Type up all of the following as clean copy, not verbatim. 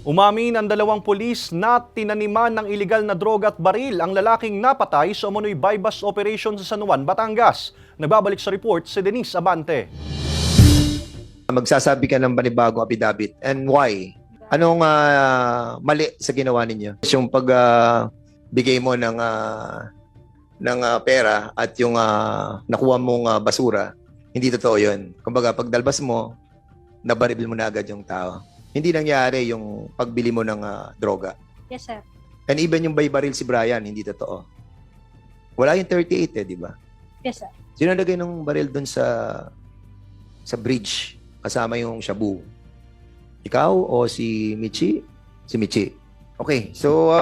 Umamin ang dalawang pulis na tinaniman ng iligal na droga at baril ang lalaking napatay sa umano'y buy-bust operation sa San Juan, Batangas. Nagbabalik sa report si Denise Abante. Magsasabi ka ng panibagong affidavit and why? Anong mali sa ginawa ninyo? Yung bigay mo ng pera at yung nakuha mong basura, hindi totoo yun. Kumbaga, pagdalbas mo, nabaril mo na agad yung tao. Hindi nangyari yung pagbili mo ng droga. Yes, sir. And even yung by baril si Brian, hindi totoo. Wala yung 38 di ba? Yes, sir. Sino nagay ng baril doon sa bridge kasama yung shabu? Ikaw o si Michi? Si Michi. Okay, so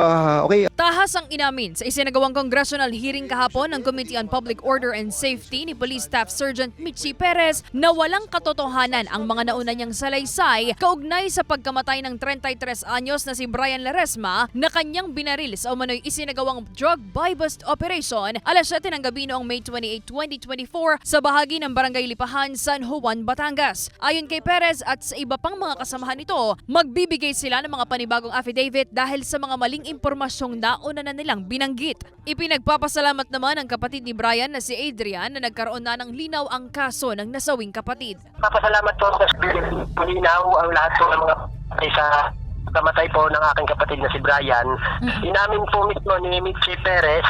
okay. Tahas ang inamin sa isinagawang congressional hearing kahapon ng Committee on Public Order and Safety ni Police Staff Sergeant Michi Perez na walang katotohanan ang mga nauna niyang salaysay kaugnay sa pagkamatay ng 33 anyos na si Brian Laresma na kanyang binaril sa umano'y isinagawang drug buy-bust operation alas 7 ng gabi noong May 28, 2024 sa bahagi ng Barangay Lipahan, San Juan, Batangas. Ayon kay Perez at sa iba pang mga kasamahan nito, magbibigay sila ng mga panibagong affidavit dahil sa mga maling impormasyong nauna na nilang binanggit. Ipinagpapasalamat naman ang kapatid ni Brian na si Adrian na nagkaroon na ng linaw ang kaso ng nasawing kapatid. Papasalamat po ako sa malinaw ang lahat po ng mga sa kamatay po ng aking kapatid na si Brian. Inamin po mismo ni Michi Perez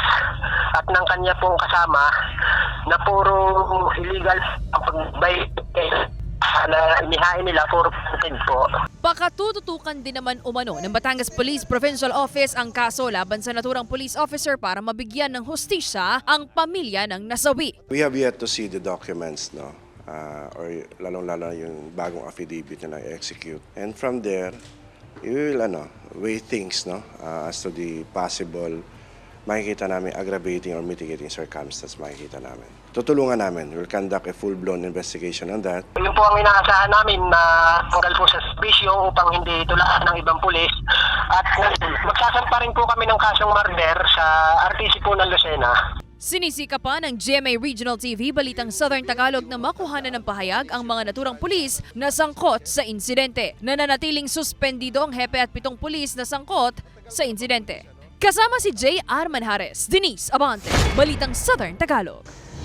at ng kanya pong kasama na puro illegal ang pagbay na inihain nila puro content po. Pakatututukan din naman umano ng Batangas Police Provincial Office ang kaso laban sa naturang police officer para mabigyan ng hustisya ang pamilya ng nasawi. We have yet to see the documents, no? Or lalong-lalo yung bagong affidavit na na-execute. And from there, we will weigh things, no? As to the possible makikita namin aggravating or mitigating circumstances makikita namin. Tutulungan namin. We'll conduct a full-blown investigation on that. Yun po ang inaasahan namin na tanggal po sa servisyo upang hindi tulaan ng ibang pulis. At magsasampa rin po kami ng kasong murder sa RTC po ng Lucena. Sinisika pa ng GMA Regional TV Balitang Southern Tagalog na makuhanan ng pahayag ang mga naturang pulis na sangkot sa insidente. Nananatiling suspendido ang hepe at 7 pulis na sangkot sa insidente. Kasama si J. R. Manjares, Denise Abante, Balitang Southern Tagalog.